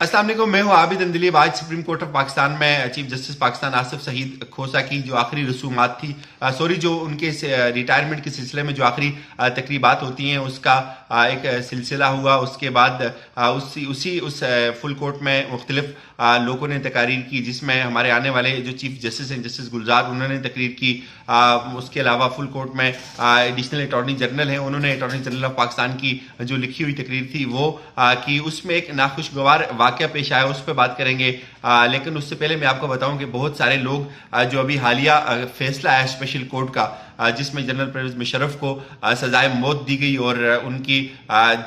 अस्सलाम वालेकुम, मैं हूं आबिद अंदलीब। आज सुप्रीम कोर्ट ऑफ पाकिस्तान में चीफ जस्टिस पाकिस्तान आसिफ सईद खोसा की जो आखिरी रसूमात थी, जो उनके रिटायरमेंट के सिलसिले में जो आखिरी तकरीबात होती हैं उसका एक सिलसिला हुआ। उसके बाद उस फुल कोर्ट में मुख्तलिफ लोगों ने तकारीर की, जिसमें हमारे आने वाले जो चीफ जस्टिस हैं जस्टिस गुलजार, उन्होंने तकरीर की। उसके अलावा फुल कोर्ट में एडिशनल अटॉर्नी जनरल हैं, उन्होंने अटॉर्नी जनरल ऑफ पाकिस्तान की जो लिखी हुई तकरीर थी वो कि उसमें एक नाखुशगवार वाकया पेश आया, उस पर बात करेंगे। लेकिन उससे पहले मैं आपको बताऊं कि बहुत सारे लोग जो अभी हालिया फैसला है स्पेशल कोर्ट का, जिसमें जनरल परवेज मुशर्रफ को सजाए मौत दी गई और उनकी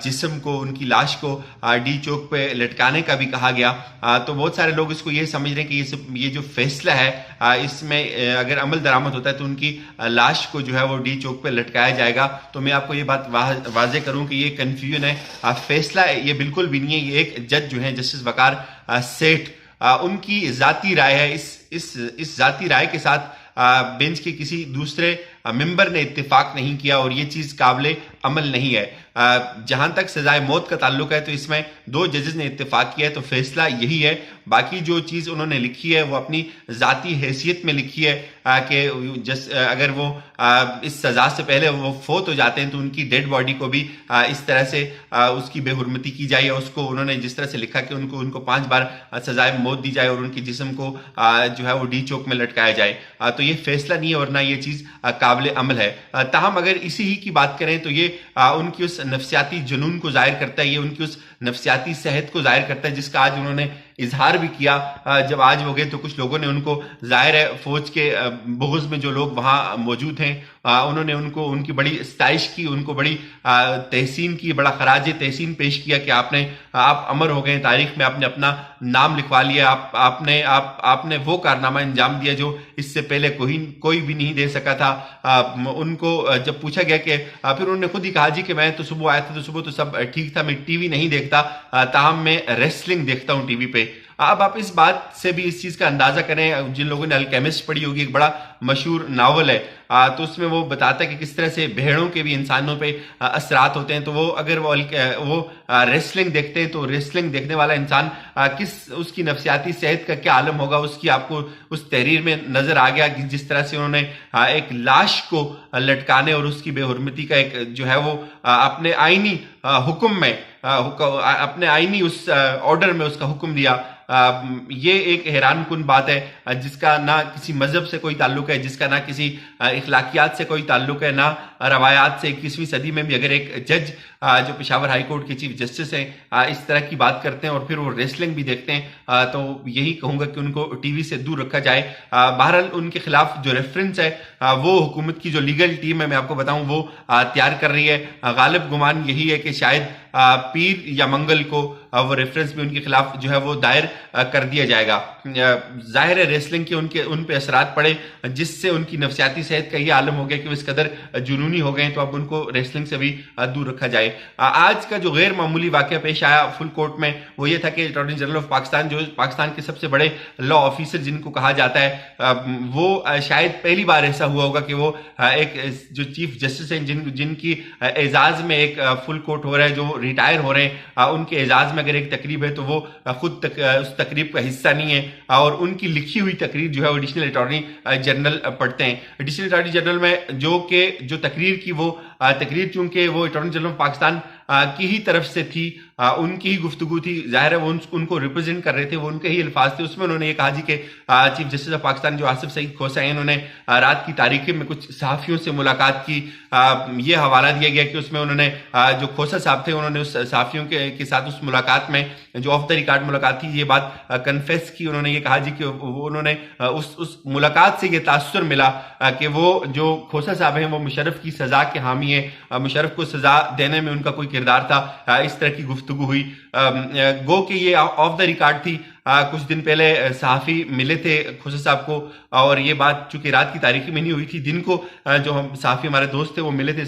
जिस्म को, उनकी लाश को डी चौक पे लटकाने का भी कहा गया, तो बहुत सारे लोग इसको ये समझ रहे हैं कि ये जो फैसला है इसमें अगर अमल दरामद होता है तो उनकी लाश को जो है वो डी चौक पे लटकाया जाएगा। तो मैं आपको ये बात वाजे करूं कि ये कंफ्यूजन है। फैसला ये बिल्कुल भी नहीं है। ये एक जज जो है जस्टिस वकार सेठ, उनकी जाती राय है। इस जाती राय के साथ बेंच के किसी दूसरे मेंबर ने इत्तेफाक नहीं किया और ये चीज काबिले अमल नहीं है। जहां तक सजाए मौत का ताल्लुक है तो इसमें दो जजेस ने इत्तेफाक किया है, तो फैसला यही है। बाकी जो चीज उन्होंने लिखी है वो अपनी जाती हैसियत में लिखी है कि अगर वो इस सजा से पहले वो फोत हो जाते हैं तो उनकी डेड बॉडी को भी इस तरह से उसकी बेहुरमती की जाए। उसको उन्होंने जिस तरह से लिखा कि उनको 5 बार सजाए मौत दी जाए और उनकी जिस्म को जो है वो डी चौक में लटकाया जाए। तो ये फैसला नहीं है और ना ये चीज काबिल अमल है। ताहम अगर इसी ही की बात करें तो ये उनकी उस नफ्सियाती जुनून को जाहिर करता है, ये उनकी उस नफ्सियाती सेहत को जाहिर करता है जिसका आज उन्होंने इजहार भी किया। जब आज हो गए तो कुछ लोगों ने उनको, जाहिर है फौज के बुग़्ज़ में जो लोग वहां मौजूद हैं, उन्होंने उनको उनकी बड़ी सताइश की, उनको बड़ी तहसीन की, बड़ा खराज तहसीन पेश किया कि आप अमर हो गए तारीख में, आपने अपना नाम लिखवा लिया, आपने वो कारनामा अंजाम दिया जो इससे पहले कोई भी नहीं दे सका था। उनको जब पूछा गया कि फिर उन्होंने खुद ही कहा जी कि मैं तो सुबह आया था तो सुबह तो सब ठीक था, मैं टीवी नहीं देखता, ताहम मैं रेसलिंग देखता हूं टीवी पे। अब आप इस बात से भी इस चीज का अंदाजा करें, जिन लोगों ने अल्केमिस्ट पढ़ी होगी, एक बड़ा मशहूर नावल है, तो उसमें वो बताता है कि किस तरह से भेड़ों के भी इंसानों पे असरात होते हैं। तो वो अगर वो रेसलिंग देखते हैं तो रेसलिंग देखने वाला इंसान उसकी नफ्सियाती सेहत का क्या आलम होगा, उसकी आपको उस तहरीर में नजर आ गया कि जिस तरह से उन्होंने एक लाश को लटकाने और उसकी बेहुरमती का एक जो है वो अपने आईनी हुक्म में, अपने आईनी उस ऑर्डर में उसका हुक्म दिया। ये एक हैरान कुन बात है जिसका ना किसी मजहब से कोई ताल्लुक है, जिसका ना किसी इखलाकियात से कोई ताल्लुक है, ना रवायात से। 21वीं सदी में भी अगर एक जज जो पेशावर हाई कोर्ट के चीफ जस्टिस हैं इस तरह की बात करते हैं और फिर वो रेसलिंग भी देखते हैं, तो यही कहूंगा कि उनको टीवी से दूर रखा जाए। बहरहाल उनके खिलाफ जो रेफरेंस है वो हुकूमत की जो लीगल टीम है, मैं आपको बताऊं, वो तैयार कर रही है। गालिब गुमान यही है कि शायद पीर या मंगल को वो रेफरेंस भी उनके खिलाफ जो है वो दायर कर दिया जाएगा। जाहिर है रेसलिंग के उन पे असरात पड़े जिससे उनकी नफ्सियाती सेहत का ये आलम हो गया कि वो इस कदर जुनूनी हो गए, तो अब उनको रेसलिंग से भी दूर रखा जाए। आज का जो गैर मामूली वाकया पेश आया फुल कोर्ट में वो ये था कि अटॉर्नी जनरल ऑफ पाकिस्तान, जो पाकिस्तान के सबसे बड़े लॉ ऑफिसर जिनको कहा जाता है, वो शायद पहली बार ऐसा हुआ होगा कि वो एक जो चीफ जस्टिस हैं जिनकी एजाज में एक फुल कोर्ट हो रहा है, जो रिटायर हो रहे हैं, उनके एजाज में अगर एक तकरीब है तो वो खुद उस तकरीब का हिस्सा नहीं है और उनकी लिखी हुई तकरीर जो है वो एडिशनल अटॉर्नी जनरल पढ़ते हैं। एडिशनल अटॉर्नी जनरल में जो तकरीर की वो तकरीर, चूंकि वो अटॉर्नी जनरल ऑफ पाकिस्तान की ही तरफ से थी, उनकी ही गुफ्तगू थी, जाहिर है वो उनको रिप्रेजेंट कर रहे थे, वो उनके ही अल्फाज थे। उसमें उन्होंने ये कहा जी कि चीफ जस्टिस ऑफ पाकिस्तान जो आसिफ सईद खोसा हैं, उन्होंने रात की तारीखी में कुछ सहाफियों से मुलाकात की। ये हवाला दिया गया कि उसमें उन्होंने जो खोसा साहब थे उन्होंने उस सहाफियों के साथ उस मुलाकात में जो ऑफ द रिकॉर्ड मुलाकात थी, ये बात कन्फेस की। उन्होंने ये कहा जी कि उन्होंने उस मुलाकात से ये तासुर मिला कि वो जो खोसा साहब हैं वो मुशर्रफ की सजा के हामी है, मुशर्रफ को सजा देने में उनका कोई किरदार था। इस तरह की गुफ्तगू हुई। गो कि ये ऑफ द रिकॉर्ड थी। कुछ दिन पहले सहाफी मिले थे खोसा साहब को और ये बात चूंकि रात की तारीखी में नहीं हुई थी, दिन को जो हम सहाफी हमारे दोस्त थे वो मिले थे।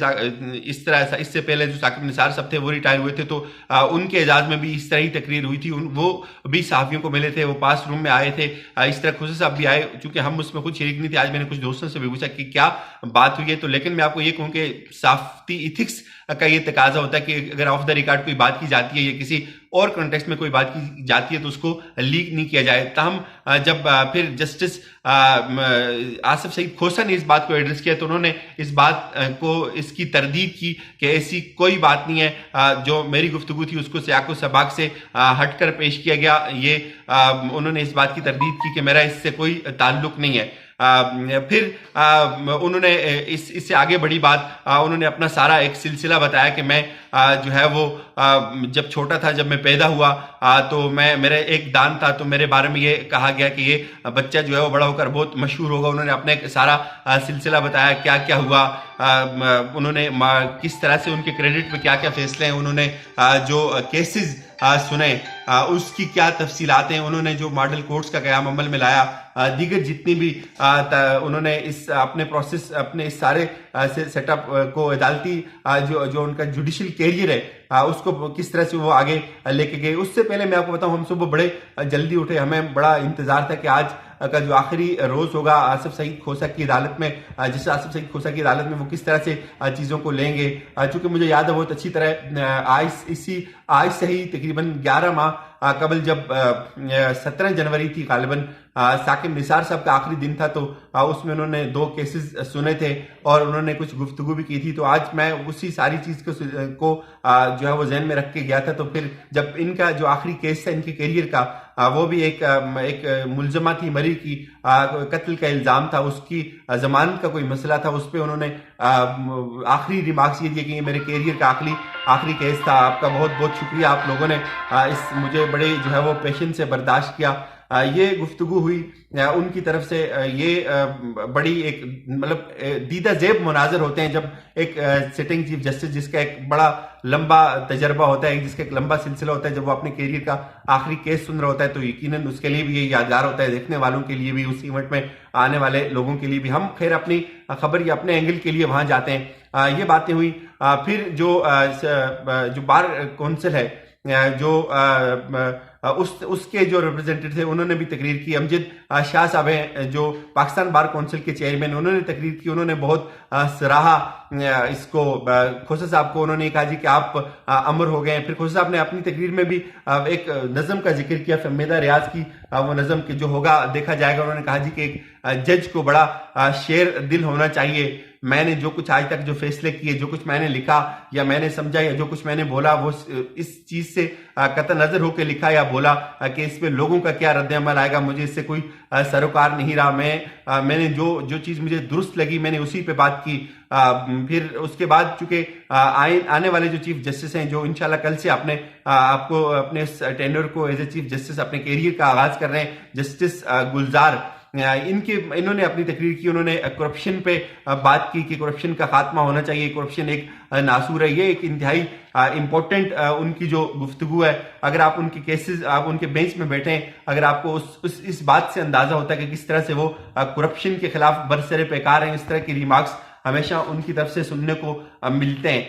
इस तरह इससे पहले जो साकिब निसार साहब थे वो रिटायर हुए थे, तो उनके एजाज में भी इस तरह ही तकरीर हुई थी। वो भी सहाफियों को मिले थे, वो पास रूम में आए थे। इस तरह खोसा साहब भी आए, चूंकि हम उसमें खुद शरीक नहीं थे। आज मैंने कुछ दोस्तों से भी पूछा कि क्या बात हुई है, तो लेकिन मैं आपको ये कहूँ कि साफ्ती इथिक्स का ये तकाजा होता है कि अगर ऑफ द रिकॉर्ड कोई बात की जाती है या किसी और कॉन्टेक्स्ट में कोई बात की जाती है तो उसको लीक नहीं किया जाए। ताहम जब फिर जस्टिस आसिफ सईद खोसा ने इस बात को एड्रेस किया तो उन्होंने इस बात को इसकी तरदीद की कि ऐसी कोई बात नहीं है, जो मेरी गुफ्तगू थी उसको सियाको सबाक से हटकर पेश किया गया। ये उन्होंने इस बात की तरदीद की कि मेरा इससे कोई ताल्लुक नहीं है। फिर उन्होंने इससे आगे बढ़ी बात, उन्होंने अपना सारा एक सिलसिला बताया कि मैं जो है वो जब छोटा था, जब मैं पैदा हुआ तो मेरा एक दान था, तो मेरे बारे में ये कहा गया कि ये बच्चा जो है वो बड़ा होकर बहुत मशहूर होगा। उन्होंने अपना एक सारा सिलसिला बताया, क्या क्या हुआ, उन्होंने किस तरह से उनके क्रेडिट पे क्या क्या फैसले हैं, उन्होंने जो केसेस सुने उसकी क्या तफसीलात हैं, उन्होंने जो मॉडल कोर्ट्स का क़याम अमल में लाया, दीगर जितनी भी उन्होंने इस अपने प्रोसेस अपने इस सारे सेटअप को अदालती जो उनका जुडिशल कैरियर है उसको किस तरह से वो आगे लेके गए। उससे पहले मैं आपको बताऊं, हम सुबह बड़े जल्दी उठे, हमें बड़ा इंतजार था कि आज का जो आखिरी रोज होगा आसिफ सईद खोसा की अदालत में, जिस आसिफ सईद खोसा की अदालत में वो किस तरह से चीज़ों को लेंगे। चूंकि मुझे याद है बहुत अच्छी तरह आज से ही तकरीबन 11 माह कबल जब 17 जनवरी थी गालिबन साकिब निसार साहब का आखिरी दिन था, तो उसमें उन्होंने 2 केसेस सुने थे और उन्होंने कुछ गुफ्तगू भी की थी। तो आज मैं उसी सारी चीज़ को जो है वो जहन में रख के गया था। तो फिर जब इनका जो आखिरी केस था इनके करियर का, वो भी एक मुलजमा थी मरी की, कत्ल का इल्ज़ाम था, उसकी जमानत का कोई मसला था, उस पर उन्होंने आखिरी रिमार्क्स ये दिए कि ये मेरे करियर का आखिरी केस था। आपका बहुत बहुत शुक्रिया, आप लोगों ने मुझे बड़े जो है वो पेशेंस से बर्दाश्त किया। ये गुफ्तगू हुई उनकी तरफ से। ये बड़ी एक मतलब दीदा ज़ेब मुनाजर होते हैं जब एक सिटिंग चीफ जस्टिस जिसका एक बड़ा लंबा तजर्बा होता है, जिसका एक लंबा सिलसिला होता है, जब वो अपने कैरियर का आखिरी केस सुन रहा होता है तो यकीनन उसके लिए भी ये यादगार होता है, देखने वालों के लिए भी, उस इवेंट में आने वाले लोगों के लिए भी। हम खैर अपनी खबर या अपने एंगल के लिए वहां जाते हैं। ये बातें हुई। फिर जो बार कौंसिल है जो उसके जो रिप्रेजेंटेटिव थे उन्होंने भी तकरीर की। अमजद शाह साहब हैं जो पाकिस्तान बार काउंसिल के चेयरमैन, उन्होंने तकरीर की, उन्होंने बहुत सराहा इसको खोसा साहब को। उन्होंने कहा जी कि आप अमर हो गए। फिर खोसा साहब ने अपनी तकरीर में भी एक नज़म का जिक्र किया, फहमीदा रियाज की, वो नज़म के जो होगा देखा जाएगा। उन्होंने कहा जी कि एक जज को बड़ा शेर दिल होना चाहिए। मैंने जो कुछ आज तक जो फैसले किए, जो कुछ मैंने लिखा या मैंने समझा या जो कुछ मैंने बोला, वो इस चीज से कतई नजर होकर लिखा या बोला कि इस पे लोगों का क्या रद्द-ए-अमल आएगा, मुझे इससे कोई सरोकार नहीं रहा। मैंने जो चीज मुझे दुरुस्त लगी मैंने उसी पे बात की। फिर उसके बाद चूंकि आने वाले जो चीफ जस्टिस हैं, जो इंशाल्लाह कल से आपको अपने टेन्योर को एज ए चीफ जस्टिस अपने कैरियर का आगाज कर रहे हैं, जस्टिस गुलजार, इन्होंने अपनी तकरीर की। उन्होंने करप्शन पे बात की कि करप्शन का खात्मा होना चाहिए, करप्शन एक नासूर है। ये एक इंतहाई इंपॉर्टेंट उनकी जो गुफ्तगू है। अगर आप उनके केसेस, आप उनके बेंच में बैठे, अगर आपको इस बात से अंदाजा होता है कि किस तरह से वो करप्शन के खिलाफ बरसरे पैकार हैं, इस तरह की रिमार्क्स हमेशा उनकी तरफ से सुनने को मिलते हैं।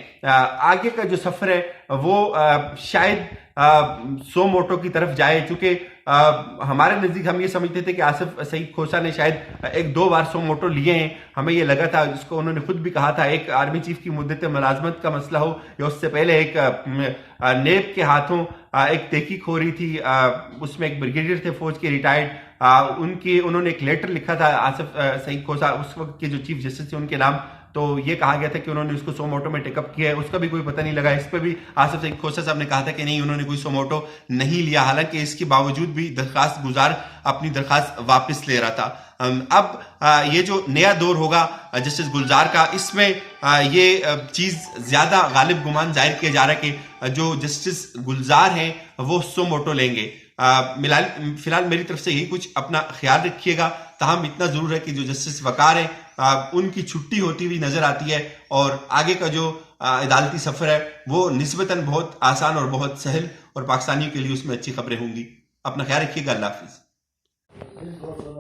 आगे का जो सफर है वो शायद सो मोटो की तरफ जाए, चूंकि हमारे नजदीक हम ये समझते थे कि आसिफ सईद खोसा ने शायद 1-2 बार सो मोटो लिए हैं। हमें ये लगा था, जिसको उन्होंने खुद भी कहा था, एक आर्मी चीफ की मुद्दत मुलाजमत का मसला हो या उससे पहले एक नेब के हाथों एक तहकीक हो रही थी, उसमें एक ब्रिगेडियर थे फौज के रिटायर्ड, उन्होंने एक लेटर लिखा था आसिफ सईद खोसा, उस वक्त के जो चीफ जस्टिस थे उनके नाम। तो ये कहा गया था कि उन्होंने उसको सो मोटो में टेकअप किया है, उसका भी कोई पता नहीं लगा। इस पर भी आसिफ सईद खोसा साहब ने कहा था कि नहीं, उन्होंने कोई सो मोटो नहीं लिया, हालांकि इसके बावजूद भी दरखास्त गुजार अपनी दरखास्त वापस ले रहा था। अब ये जो नया दौर होगा जस्टिस गुलजार का, इसमें ये चीज ज्यादा गालिब गुमान जाहिर किया जा रहा है कि जो जस्टिस गुलजार हैं वो सो मोटो लेंगे। फिलहाल मेरी तरफ से यही कुछ, अपना ख्याल रखिएगा। ताहम इतना जरूर है कि जो जस्टिस वकार है उनकी छुट्टी होती हुई नजर आती है और आगे का जो अदालती सफर है वो निस्बतन बहुत आसान और बहुत सहल, और पाकिस्तानियों के लिए उसमें अच्छी खबरें होंगी। अपना ख्याल रखिएगा। अल्लाह हाफिज।